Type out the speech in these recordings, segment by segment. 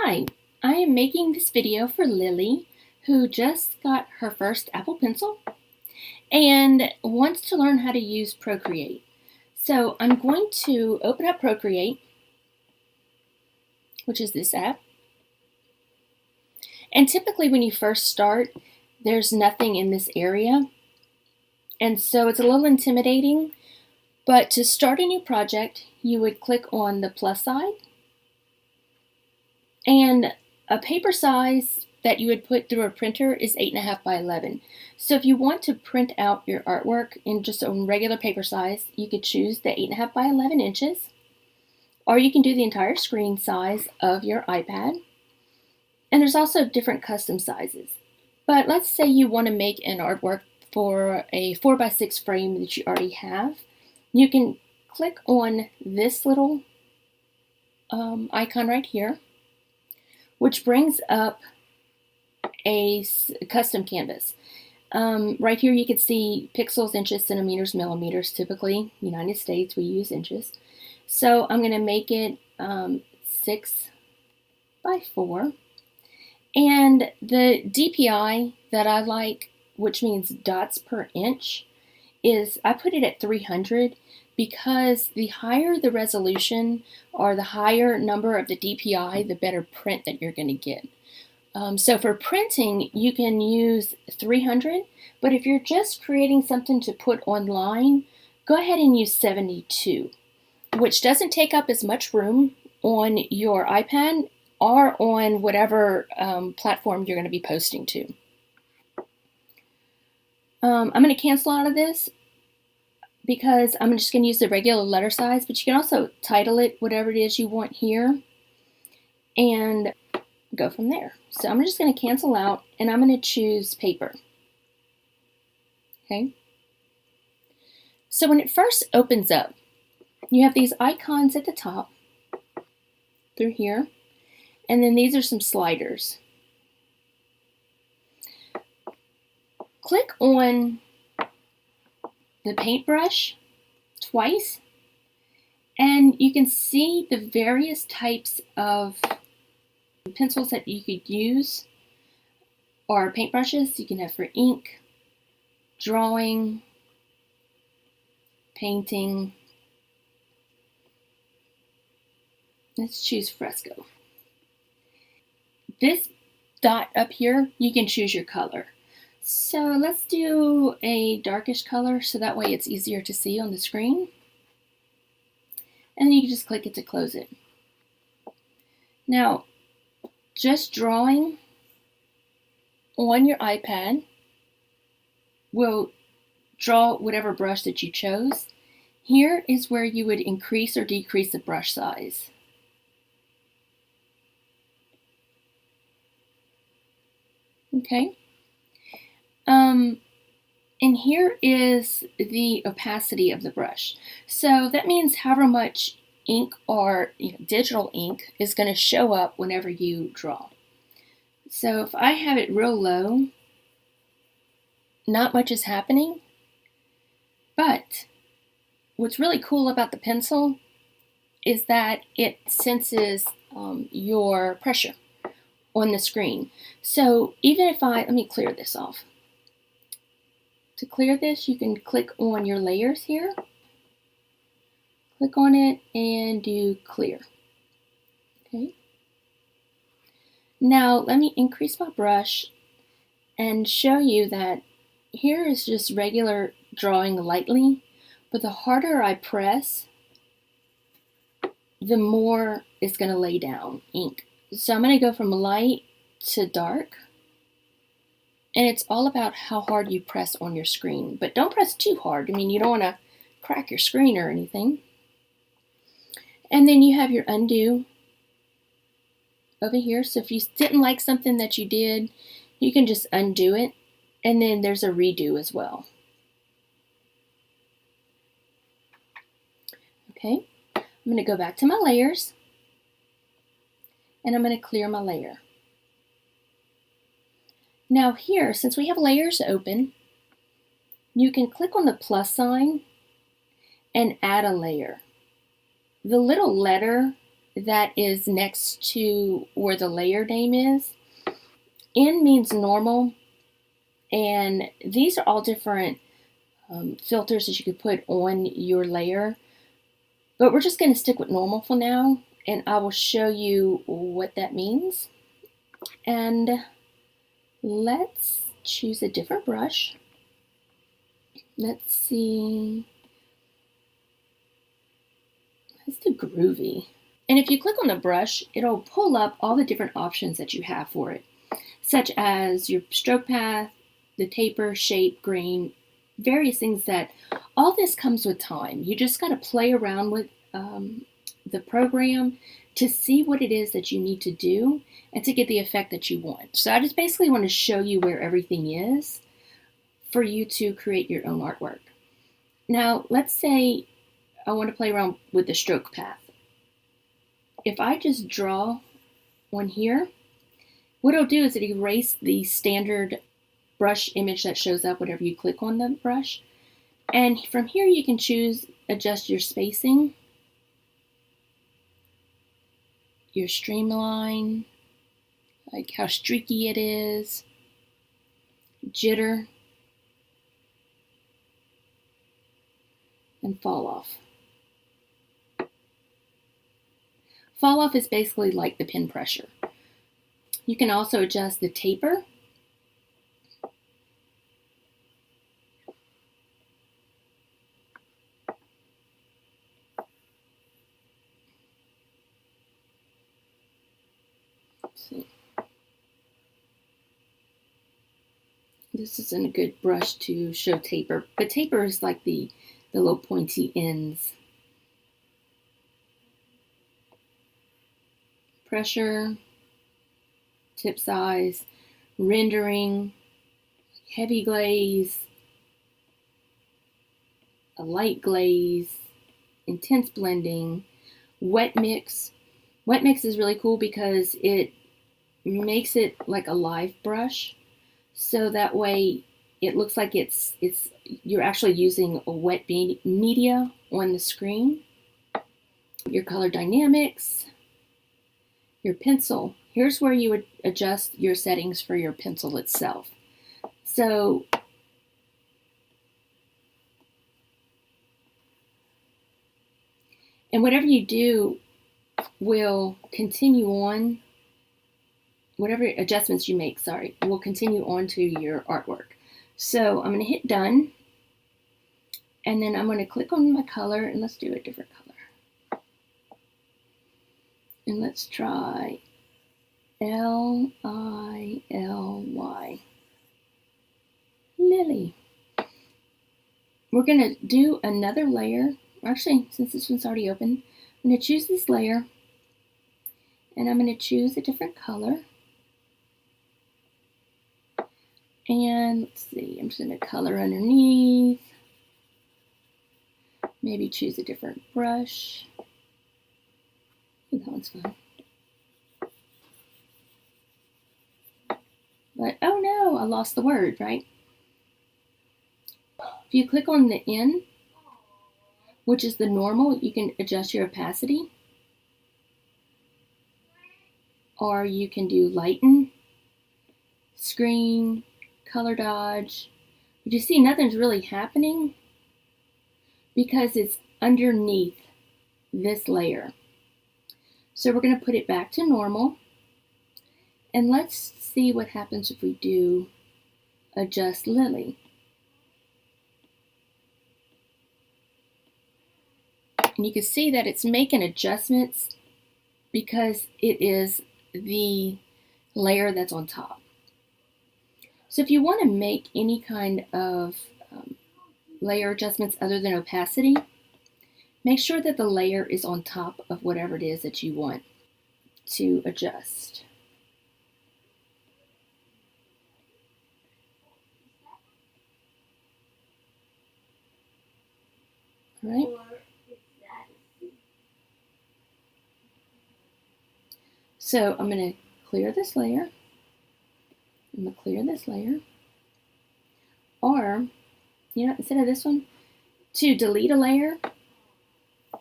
Hi, I am making this video for Lily, who just got her first Apple Pencil and wants to learn how to use Procreate. So I'm going to open up Procreate, which is this app. And typically when you first start, there's nothing in this area. And so it's a little intimidating, but to start a new project, you would click on the plus sign, and a paper size that you would put through a printer is 8.5 by 11. So if you want to print out your artwork in just a regular paper size, you could choose the 8.5 by 11 inches, or you can do the entire screen size of your iPad. And there's also different custom sizes. But let's say you want to make an artwork for a 4x6 frame that you already have. You can click on this little icon right here, which brings up a custom canvas. Right here you can see pixels, inches, centimeters, millimeters. Typically, United States, we use inches. So I'm going to make it 6 by 4. And the DPI that I like, which means dots per inch, is I put it at 300 because the higher the resolution or the higher number of the DPI, the better print that you're going to get. So for printing, you can use 300, but if you're just creating something to put online, go ahead and use 72, which doesn't take up as much room on your iPad or on whatever platform you're going to be posting to. I'm going to cancel out of this because I'm just going to use the regular letter size, but you can also title it whatever it is you want here and go from there. So I'm just going to cancel out and I'm going to choose paper. Okay. So when it first opens up, you have these icons at the top through here, and then these are some sliders. Click on the paintbrush twice, and you can see the various types of pencils that you could use, or paintbrushes you can have for ink, drawing, painting. Let's choose fresco. This dot up here, you can choose your color. So let's do a darkish color so that way it's easier to see on the screen. And then you can just click it to close it. Now, just drawing on your iPad will draw whatever brush that you chose. Here is where you would increase or decrease the brush size. Okay. And here is the opacity of the brush. So that means however much ink or digital ink is going to show up whenever you draw. So if I have it real low, not much is happening. But what's really cool about the pencil is that it senses your pressure on the screen. So even if let me clear this off. To clear this, you can click on your layers here. Click on it and do clear. Okay. Now let me increase my brush and show you that here is just regular drawing lightly, but the harder I press, the more it's going to lay down ink. So I'm going to go from light to dark. And it's all about how hard you press on your screen. But don't press too hard. I mean, you don't want to crack your screen or anything. And then you have your undo over here. So if you didn't like something that you did, you can just undo it. And then there's a redo as well. Okay, I'm going to go back to my layers. And I'm going to clear my layer. Now here, since we have layers open, you can click on the plus sign and add a layer. The little letter that is next to where the layer name is. N means normal, and these are all different filters that you could put on your layer. But we're just going to stick with normal for now, and I will show you what that means. And let's choose a different brush. Let's see. Let's do groovy. And if you click on the brush, it'll pull up all the different options that you have for it, such as your stroke path, the taper, shape, grain, various things that all this comes with time. You just got to play around with the program to see what it is that you need to do and to get the effect that you want. So I just basically want to show you where everything is for you to create your own artwork. Now, let's say I want to play around with the stroke path. If I just draw one here, what it'll do is it erase the standard brush image that shows up whenever you click on the brush. And from here you can choose, adjust your spacing, your streamline, like how streaky it is, jitter, and fall off. Fall off is basically like the pen pressure. You can also adjust the taper. Let's see. This isn't a good brush to show taper, but taper is like the little pointy ends. Pressure, tip size, rendering, heavy glaze, a light glaze, intense blending, wet mix. Wet mix is really cool because it makes it like a live brush, so that way it looks like you're actually using a wet media on the screen. Your color dynamics, your pencil. Here's where you would adjust your settings for your pencil itself. So and whatever you do will continue on, whatever adjustments you make, will continue on to your artwork. So I'm going to hit done, and then I'm going to click on my color, and let's do a different color. And let's try Lily. Lily. We're going to do another layer. Actually, since this one's already open, I'm going to choose this layer, and I'm going to choose a different color. And let's see, I'm just going to color underneath. Maybe choose a different brush. That one's fine. But oh no, I lost the word, right? If you click on the N, which is the normal, you can adjust your opacity. Or you can do lighten, screen, color dodge. But you see nothing's really happening because it's underneath this layer. So we're going to put it back to normal. And let's see what happens if we do adjust Lily. And you can see that it's making adjustments because it is the layer that's on top. So if you want to make any kind of layer adjustments other than opacity, make sure that the layer is on top of whatever it is that you want to adjust. All right. So I'm going to clear this layer. I'm going to clear this layer. Or, instead of this one, to delete a layer,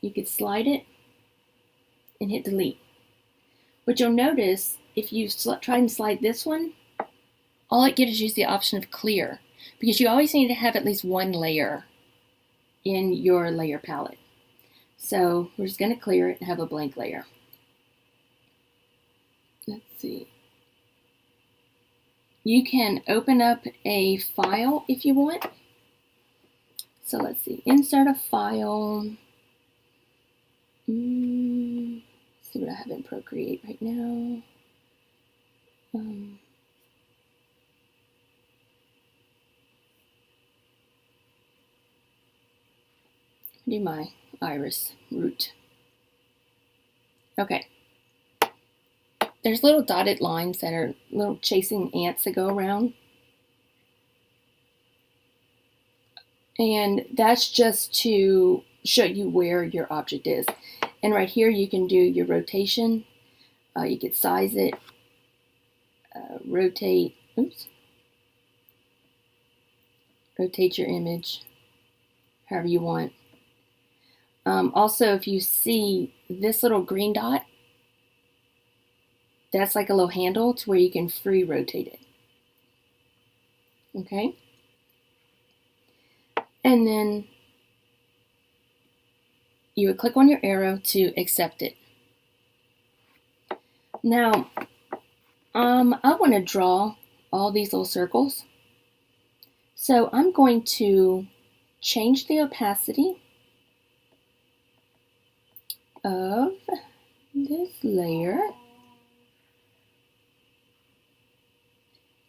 you could slide it and hit delete. But you'll notice if you try and slide this one, all it gives you is the option of clear, because you always need to have at least one layer in your layer palette. So we're just going to clear it and have a blank layer. Let's see. You can open up a file if you want. So let's see, insert a file. See what I have in Procreate right now. Do my iris root. Okay. There's little dotted lines that are little chasing ants that go around. And that's just to show you where your object is. And right here you can do your rotation. You could size it, rotate your image however you want. Also, if you see this little green dot, that's like a little handle to where you can free rotate it. Okay? And then you would click on your arrow to accept it. Now, I want to draw all these little circles. So I'm going to change the opacity of this layer.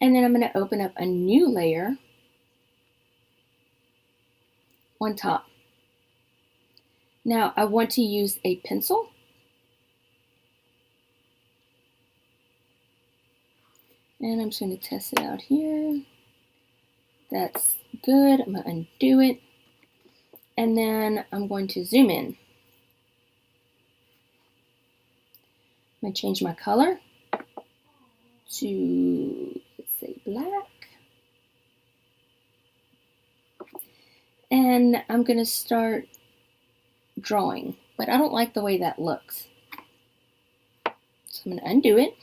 And then I'm going to open up a new layer on top. Now I want to use a pencil. And I'm just going to test it out here. That's good. I'm going to undo it. And then I'm going to zoom in. I'm going to change my color to, let's say, black. And I'm going to start drawing, but I don't like the way that looks. So I'm going to undo it.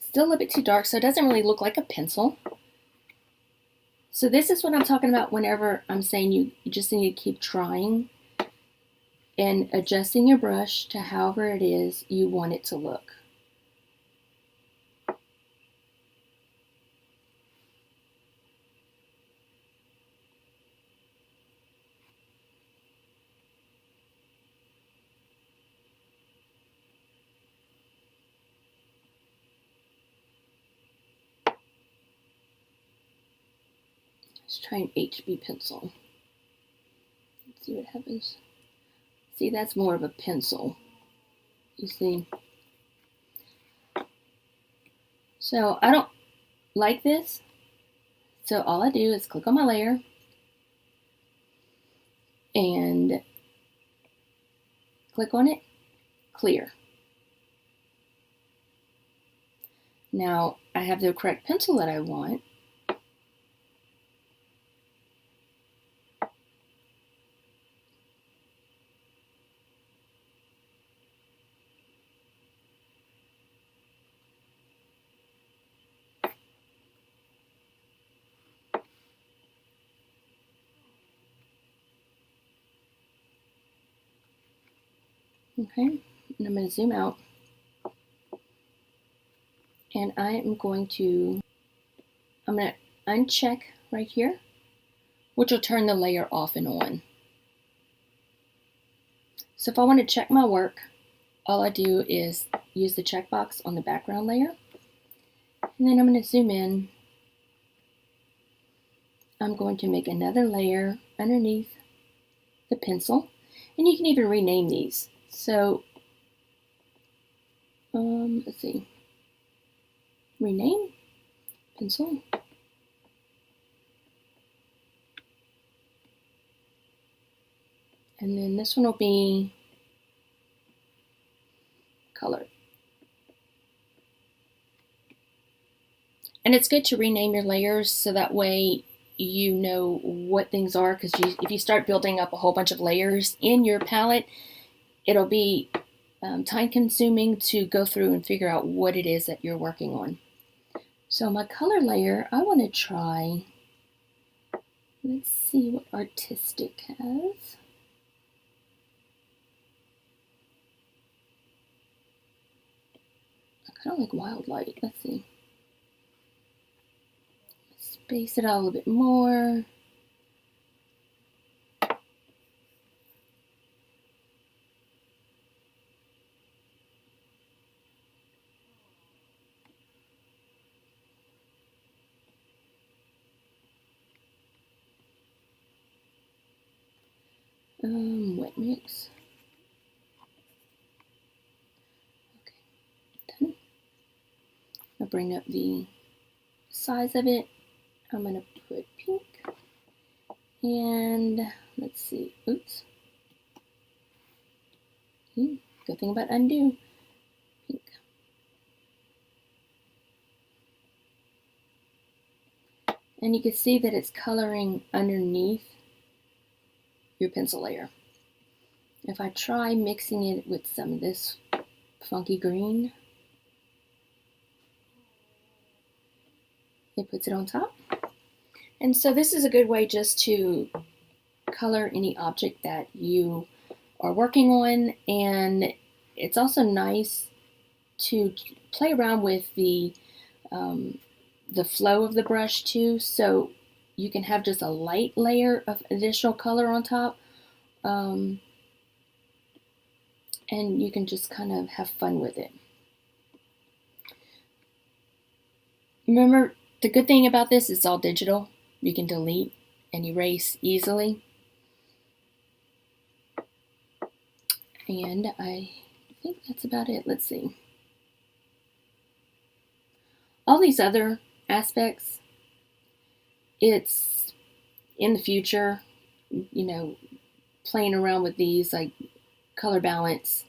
Still a little bit too dark, so it doesn't really look like a pencil. So this is what I'm talking about whenever I'm saying you just need to keep trying and adjusting your brush to however it is you want it to look. Let's try an HB pencil. Let's see what happens. See, that's more of a pencil. You see? So I don't like this. So all I do is click on my layer and click on it, clear. Now I have the correct pencil that I want. Okay, and I'm going to zoom out. And I'm going to uncheck right here, which will turn the layer off and on. So if I want to check my work, all I do is use the checkbox on the background layer. And then I'm going to zoom in. I'm going to make another layer underneath the pencil. And you can even rename these. So, let's see. Rename pencil. And then this one will be color. And it's good to rename your layers so that way you know what things are, because if you start building up a whole bunch of layers in your palette, it'll be time consuming to go through and figure out what it is that you're working on. So my color layer, I want to try, let's see what Artistic has. I kind of like Wild Light. Let's see. Space it out a little bit more. Wet mix. Okay, done. I'll bring up the size of it. I'm going to put pink. And let's see. Oops. Good thing about undo. Pink. And you can see that it's coloring underneath your pencil layer. If I try mixing it with some of this funky green, it puts it on top. And so this is a good way just to color any object that you are working on, and it's also nice to play around with the flow of the brush too, so you can have just a light layer of additional color on top, and you can just kind of have fun with it. Remember, the good thing about this is it's all digital. You can delete and erase easily. And I think that's about it. Let's see. All these other aspects, it's in the future, you know, playing around with these, like color balance,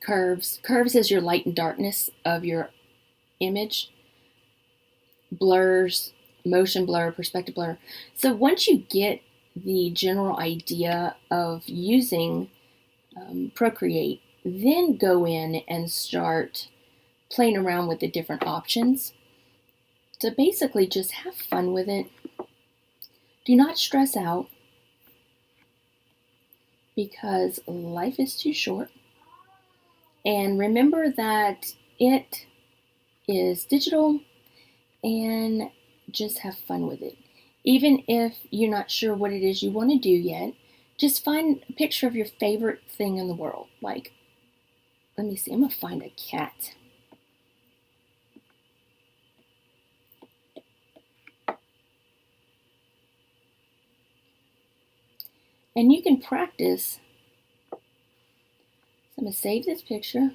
curves. Curves is your light and darkness of your image. Blurs, motion blur, perspective blur. So once you get the general idea of using Procreate, then go in and start playing around with the different options. So basically just have fun with it. Do not stress out, because life is too short. And remember that it is digital, and just have fun with it. Even if you're not sure what it is you want to do yet, just find a picture of your favorite thing in the world. Like, let me see, I'm going to find a cat. And you can practice. So I'm going to save this picture.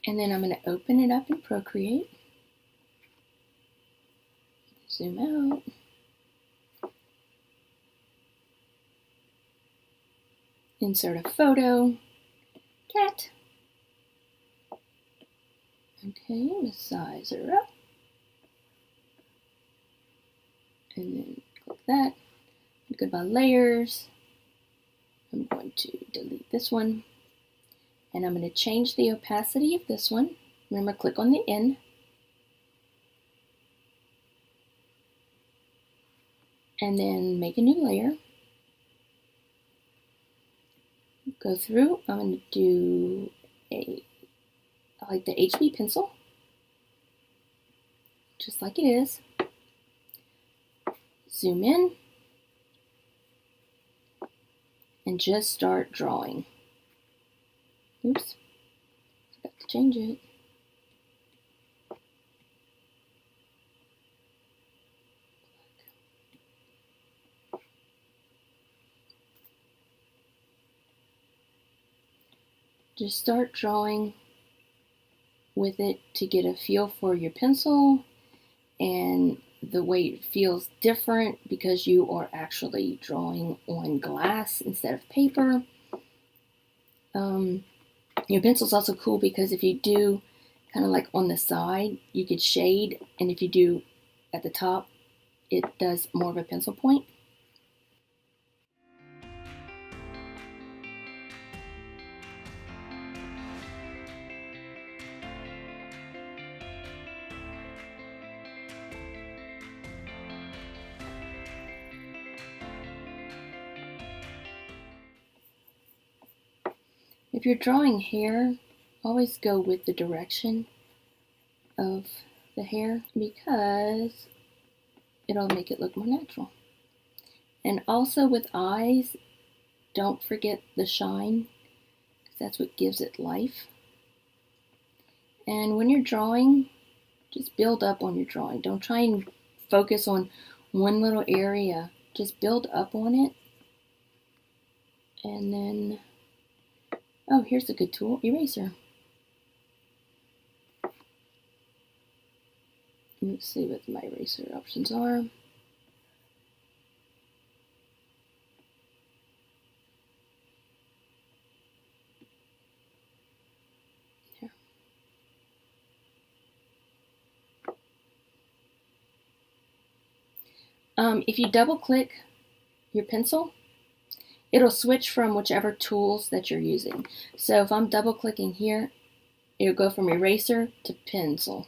And then I'm going to open it up in Procreate. Zoom out. Insert a photo. Cat. Okay, I'm going to size her up. And then click that. Go to my layers. I'm going to delete this one. And I'm going to change the opacity of this one. Remember, click on the N. And then make a new layer. Go through. I'm going to do I like the HB pencil, just like it is. Zoom in and just start drawing. Oops, forgot to change it. Just start drawing with it to get a feel for your pencil, and the way it feels different because you are actually drawing on glass instead of paper. Your pencil's also cool because if you do kind of like on the side, you could shade, and if you do at the top, it does more of a pencil point. If you're drawing hair, always go with the direction of the hair because it'll make it look more natural. And also with eyes, don't forget the shine because that's what gives it life. And when you're drawing, just build up on your drawing. Don't try and focus on one little area. Just build up on it. And then, oh, here's a good tool, eraser. Let's see what my eraser options are. Here. If you double click your pencil, it'll switch from whichever tools that you're using. So if I'm double clicking here, it'll go from eraser to pencil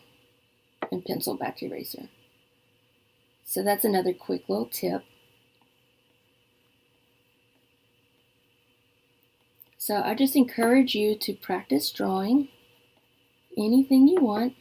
and pencil back to eraser. So that's another quick little tip. So I just encourage you to practice drawing anything you want.